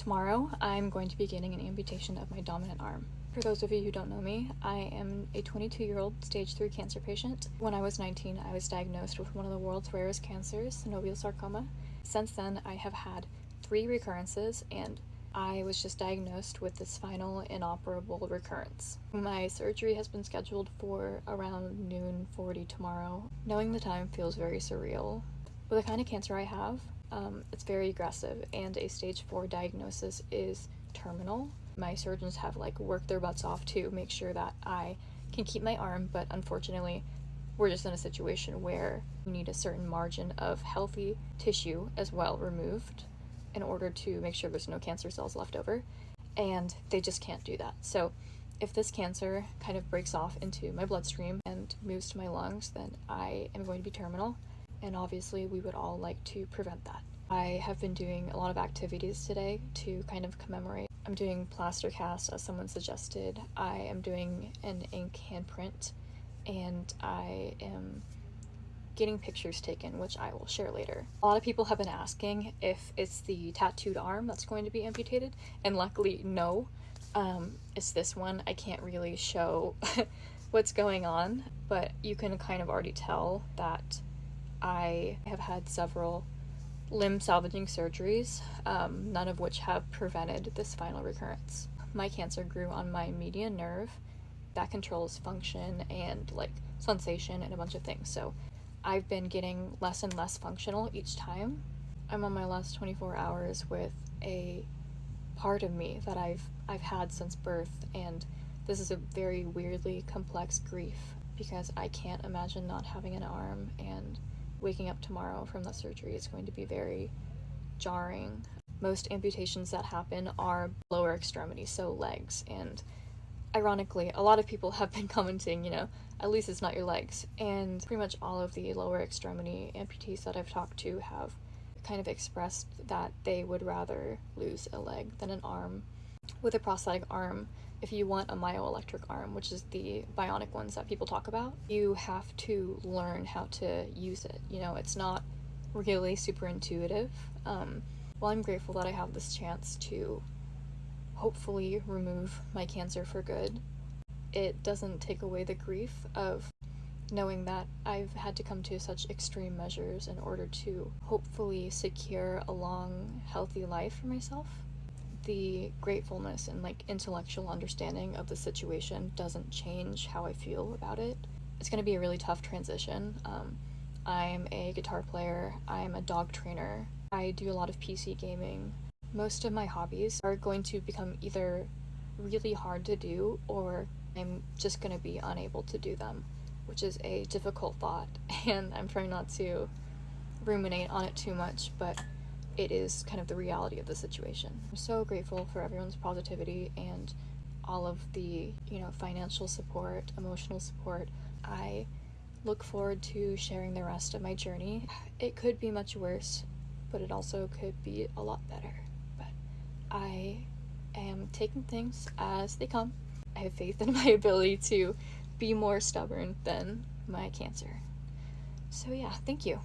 Tomorrow, I'm going to be getting an amputation of my dominant arm. For those of you who don't know me, I am a 22-year-old stage 3 cancer patient. When I was 19, I was diagnosed with one of the world's rarest cancers, synovial sarcoma. Since then, I have had 3 recurrences, and I was just diagnosed with this final inoperable recurrence. My surgery has been scheduled for around noon 40 tomorrow. Knowing the time feels very surreal. With the kind of cancer I have, it's very aggressive, and a stage 4 diagnosis is terminal. My surgeons have worked their butts off to make sure that I can keep my arm, but unfortunately we're just in a situation where we need a certain margin of healthy tissue as well removed in order to make sure there's no cancer cells left over, and they just can't do that. So if this cancer kind of breaks off into my bloodstream and moves to my lungs, then I am going to be terminal, and obviously we would all like to prevent that. I have been doing a lot of activities today to kind of commemorate. I'm doing plaster cast as someone suggested. I am doing an ink handprint, and I am getting pictures taken, which I will share later. A lot of people have been asking if it's the tattooed arm that's going to be amputated, and luckily no. It's this one. I can't really show what's going on, but you can kind of already tell that I have had several limb salvaging surgeries, none of which have prevented this final recurrence. My cancer grew on my median nerve that controls function and sensation and a bunch of things, so I've been getting less and less functional each time. I'm on my last 24 hours with a part of me that I've had since birth, and this is a very weirdly complex grief because I can't imagine not having an arm, and waking up tomorrow from the surgery is going to be very jarring. Most amputations that happen are lower extremities, so legs, and ironically, a lot of people have been commenting, at least it's not your legs, and pretty much all of the lower extremity amputees that I've talked to have kind of expressed that they would rather lose a leg than an arm. With a prosthetic arm, if you want a myoelectric arm, which is the bionic ones that people talk about, you have to learn how to use it. It's not really super intuitive. Well, I'm grateful that I have this chance to hopefully remove my cancer for good. It doesn't take away the grief of knowing that I've had to come to such extreme measures in order to hopefully secure a long, healthy life for myself. The gratefulness and intellectual understanding of the situation doesn't change how I feel about it. It's going to be a really tough transition. I'm a guitar player, I'm a dog trainer, I do a lot of PC gaming. Most of my hobbies are going to become either really hard to do or I'm just going to be unable to do them, which is a difficult thought, and I'm trying not to ruminate on it too much, but it is kind of the reality of the situation. I'm so grateful for everyone's positivity and all of the, financial support, emotional support. I look forward to sharing the rest of my journey. It could be much worse, but it also could be a lot better. But I am taking things as they come. I have faith in my ability to be more stubborn than my cancer. So yeah, thank you.